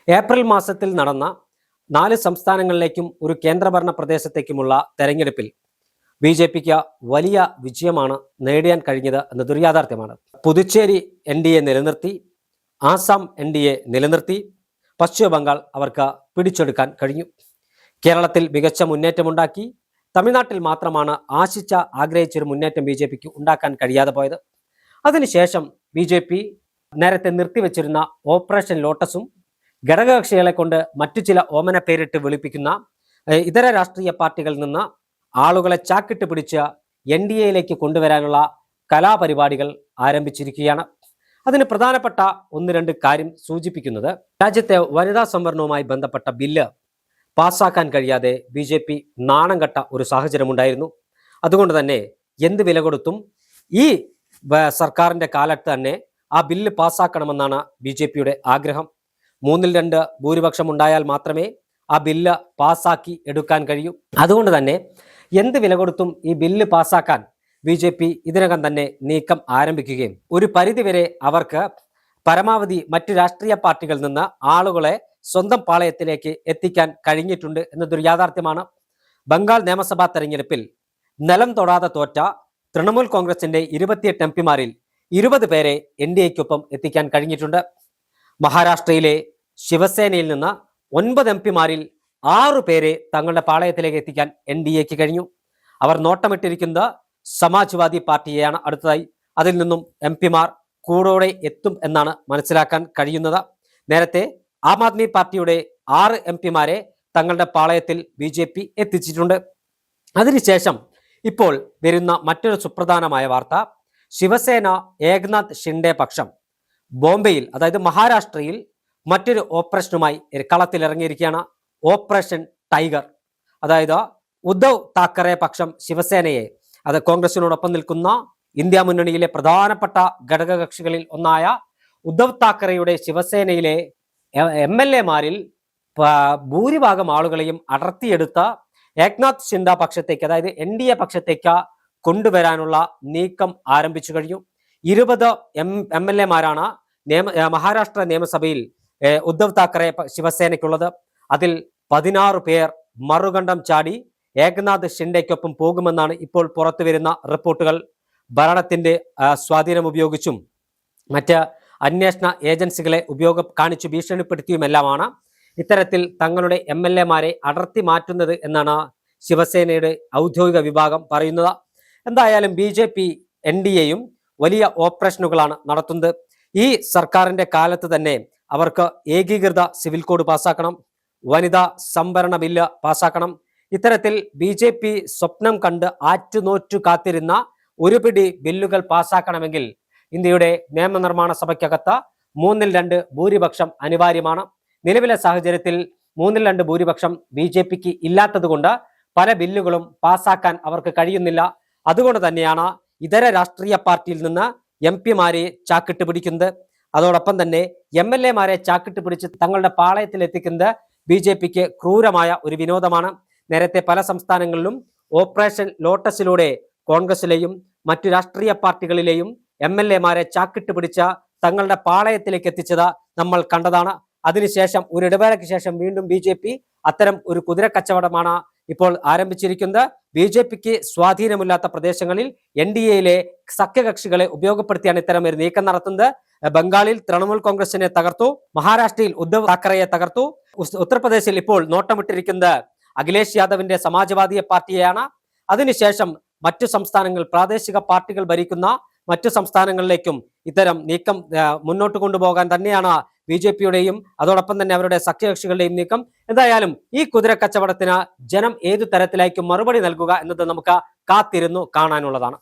April മാസത്തിൽ നടന്ന 4 സംസ്ഥാനങ്ങളിലേക്കും ഒരു കേന്ദ്രഭരണ പ്രദേശത്തേക്കുമുള്ള തെരഞ്ഞെടുപ്പിൽ ബി.ജെ.പിക്ക് വലിയ വിജയമാണ് നേടാൻ കഴിഞ്ഞത് എന്നതൊരു യാഥാർത്ഥ്യമാണ്. പുതുച്ചേരി NDA നിലനിർത്തി, ആസാം NDA നിലനിർത്തി, പശ്ചിമ ബംഗാൾ അവർക്ക് പിടിച്ചെടുക്കാൻ കഴിഞ്ഞു. കേരളത്തിൽ മികച്ച മുന്നേറ്റമുണ്ടാക്കി. തമിഴ്നാട്ടിൽ മാത്രമാണ് ആഗ്രഹിച്ചൊരു മുന്നേറ്റം ബി.ജെ.പിക്ക് ഉണ്ടാക്കാൻ കഴിയാതെ പോയത്. അതിനുശേഷം ബി.ജെ.പി നേരത്തെ നിർത്തിവെച്ചിരുന്ന ഓപ്പറേഷൻ ലോട്ടസും ഘടകകക്ഷികളെ കൊണ്ട് മറ്റു ചില ഓമന പേരിട്ട് വിളിപ്പിക്കുന്ന ഇതര രാഷ്ട്രീയ പാർട്ടികളിൽ നിന്ന് ആളുകളെ ചാക്കിട്ട് പിടിച്ച് NDAയിലേക്ക് കൊണ്ടുവരാനുള്ള കലാപരിപാടികൾ ആരംഭിച്ചിരിക്കുകയാണ്. അതിന് പ്രധാനപ്പെട്ട 1-2 കാര്യം സൂചിപ്പിക്കുന്നത്, രാജ്യത്തെ വനിതാ സംവരണവുമായി ബന്ധപ്പെട്ട ബില്ല് പാസ്സാക്കാൻ കഴിയാതെ ബി.ജെ.പി നാണം കെട്ട ഒരു സാഹചര്യമുണ്ടായിരുന്നു. അതുകൊണ്ട് തന്നെ എന്ത് വില കൊടുത്തും ഈ സർക്കാരിൻ്റെ കാലത്ത് തന്നെ ആ ബില്ല് പാസ്സാക്കണമെന്നാണ് ബി.ജെ.പിയുടെ ആഗ്രഹം. 3-2 ഭൂരിപക്ഷം ഉണ്ടായാൽ മാത്രമേ ആ ബില്ല് പാസ്സാക്കി എടുക്കാൻ കഴിയൂ. അതുകൊണ്ട് തന്നെ എന്ത് വില കൊടുത്തും ഈ ബില്ല് പാസ്സാക്കാൻ ബി.ജെ.പി ഇതിനകം തന്നെ നീക്കം ആരംഭിക്കുകയും ഒരു പരിധിവരെ അവർക്ക് പരമാവധി മറ്റു രാഷ്ട്രീയ പാർട്ടികളിൽ നിന്ന് ആളുകളെ സ്വന്തം പാളയത്തിലേക്ക് എത്തിക്കാൻ കഴിഞ്ഞിട്ടുണ്ട് എന്നതൊരു യാഥാർത്ഥ്യമാണ്. ബംഗാൾ നിയമസഭാ തെരഞ്ഞെടുപ്പിൽ നിലം തൊടാതെ തോറ്റ തൃണമൂൽ കോൺഗ്രസിന്റെ 28 MP-മാരിൽ 20 പേരെ NDAയ്ക്കൊപ്പം എത്തിക്കാൻ കഴിഞ്ഞിട്ടുണ്ട്. മഹാരാഷ്ട്രയിലെ ശിവസേനയിൽ നിന്ന് 9 MP-മാരിൽ 6 പേരെ തങ്ങളുടെ പാളയത്തിലേക്ക് എത്തിക്കാൻ NDAയ്ക്ക് കഴിഞ്ഞു. അവർ നോട്ടമിട്ടിരിക്കുന്നത് സമാജ്വാദി പാർട്ടിയെയാണ്. അടുത്തതായി അതിൽ നിന്നും MP-മാർ കൂടോടെ എത്തും എന്നാണ് മനസ്സിലാക്കാൻ കഴിയുന്നത്. നേരത്തെ ആം ആദ്മി പാർട്ടിയുടെ 6 MP-മാരെ തങ്ങളുടെ പാളയത്തിൽ ബി.ജെ.പി എത്തിച്ചിട്ടുണ്ട്. അതിനുശേഷം ഇപ്പോൾ വരുന്ന മറ്റൊരു സുപ്രധാനമായ വാർത്ത, ശിവസേന ഏകനാഥ് ഷിൻഡെ പക്ഷം ബോംബെയിൽ, അതായത് മഹാരാഷ്ട്രയിൽ മറ്റൊരു ഓപ്പറേഷനുമായി കളത്തിലിറങ്ങിയിരിക്കുകയാണ്. Operation tiger. അതായത് ഉദ്ധവ് താക്കറെ പക്ഷം ശിവസേനയെ, അത് കോൺഗ്രസിനോടൊപ്പം നിൽക്കുന്ന ഇന്ത്യ മുന്നണിയിലെ പ്രധാനപ്പെട്ട ഘടകകക്ഷികളിൽ ഒന്നായ ഉദ്ധവ് താക്കറെയുടെ ശിവസേനയിലെ MLA-മാരിൽ ഭൂരിഭാഗം ആളുകളെയും അടർത്തിയെടുത്ത ഏകനാഥ് ഷിൻഡെ പക്ഷത്തേക്ക്, അതായത് NDA പക്ഷത്തേക്ക് കൊണ്ടുവരാനുള്ള നീക്കം ആരംഭിച്ചു കഴിഞ്ഞു. 20 MLA-മാരാണ് മഹാരാഷ്ട്ര നിയമസഭയിൽ ഉദ്ധവ് താക്കറെ ശിവസേനയ്ക്കുള്ളത്. അതിൽ 16 പേർ മറുകണ്ഠം ചാടി ഏകനാഥ് ഷിൻഡെയ്ക്കൊപ്പം പോകുമെന്നാണ് ഇപ്പോൾ പുറത്തു വരുന്ന റിപ്പോർട്ടുകൾ. ഭരണത്തിന്റെ സ്വാധീനം ഉപയോഗിച്ചും മറ്റ് അന്വേഷണ ഏജൻസികളെ കാണിച്ചു ഭീഷണിപ്പെടുത്തിയുമെല്ലാമാണ് ഇത്തരത്തിൽ തങ്ങളുടെ MLA-മാരെ അടർത്തി മാറ്റുന്നത് എന്നാണ് ശിവസേനയുടെ ഔദ്യോഗിക വിഭാഗം പറയുന്നത്. എന്തായാലും ബി.ജെ.പി NDAയും വലിയ ഓപ്പറേഷനുകളാണ് നടത്തുന്നത്. ഈ സർക്കാരിന്റെ കാലത്ത് തന്നെ അവർക്ക് ഏകീകൃത സിവിൽ കോഡ് പാസ്സാക്കണം, വനിതാ സംവരണ ബില്ല് പാസ്സാക്കണം. ഇത്തരത്തിൽ ബി.ജെ.പി സ്വപ്നം കണ്ട് ആറ്റുനോറ്റു കാത്തിരുന്ന ഒരു പിടി ബില്ലുകൾ പാസ്സാക്കണമെങ്കിൽ ഇന്ത്യയുടെ നിയമനിർമ്മാണ സഭയ്ക്കകത്ത് 3-2 ഭൂരിപക്ഷം അനിവാര്യമാണ്. നിലവിലെ സാഹചര്യത്തിൽ 3-2 ഭൂരിപക്ഷം ബി.ജെ.പിക്ക് ഇല്ലാത്തത് കൊണ്ട് പല ബില്ലുകളും പാസ്സാക്കാൻ അവർക്ക് കഴിയുന്നില്ല. അതുകൊണ്ട് തന്നെയാണ് ഇതര രാഷ്ട്രീയ പാർട്ടിയിൽ നിന്ന് MP-മാരെ ചാക്കിട്ട് പിടിക്കുന്നത്. അതോടൊപ്പം തന്നെ MLA-മാരെ ചാക്കിട്ട് പിടിച്ച് തങ്ങളുടെ പാളയത്തിൽ എത്തിക്കുന്നത് ബി.ജെ.പിക്ക് ക്രൂരമായ ഒരു വിനോദമാണ്. നേരത്തെ പല സംസ്ഥാനങ്ങളിലും ഓപ്പറേഷൻ ലോട്ടസിലൂടെ കോൺഗ്രസിലെയും മറ്റു രാഷ്ട്രീയ പാർട്ടികളിലെയും MLA-മാരെ ചാക്കിട്ട് പിടിച്ച തങ്ങളുടെ പാളയത്തിലേക്ക് എത്തിച്ചത് നമ്മൾ കണ്ടതാണ്. അതിനുശേഷം ഒരു ഇടവേളയ്ക്ക് ശേഷം വീണ്ടും ബി.ജെ.പി അത്തരം ഒരു കുതിര കച്ചവടമാണ് ഇപ്പോൾ ആരംഭിച്ചിരിക്കുന്നത്. ബി.ജെ.പിക്ക് സ്വാധീനമില്ലാത്ത പ്രദേശങ്ങളിൽ NDAയിലെ സഖ്യകക്ഷികളെ ഉപയോഗപ്പെടുത്തിയാണ് ഇത്തരം ഒരു നീക്കം നടത്തുന്നത്. ബംഗാളിൽ തൃണമൂൽ കോൺഗ്രസിനെ തകർത്തു, മഹാരാഷ്ട്രയിൽ ഉദ്ധവ് താക്കറെയെ തകർത്തു, ഉത്തർപ്രദേശിൽ ഇപ്പോൾ നോട്ടമിട്ടിരിക്കുന്നത് അഖിലേഷ് യാദവിന്റെ സമാജ്വാദി പാർട്ടിയെയാണ്. അതിനുശേഷം മറ്റു സംസ്ഥാനങ്ങൾ, പ്രാദേശിക പാർട്ടികൾ ഭരിക്കുന്ന മറ്റു സംസ്ഥാനങ്ങളിലേക്കും ഇത്തരം നീക്കം മുന്നോട്ട് കൊണ്ടുപോകാൻ തന്നെയാണ് ബി.ജെ.പിയുടെയും അതോടൊപ്പം തന്നെ അവരുടെ സഖ്യകക്ഷികളുടെയും നീക്കം. എന്തായാലും ഈ കുതിര കച്ചവടത്തിന് ജനം ഏതു തരത്തിലായിരിക്കും മറുപടി നൽകുക എന്നത് നമുക്ക് കാത്തിരുന്നു കാണാനുള്ളതാണ്.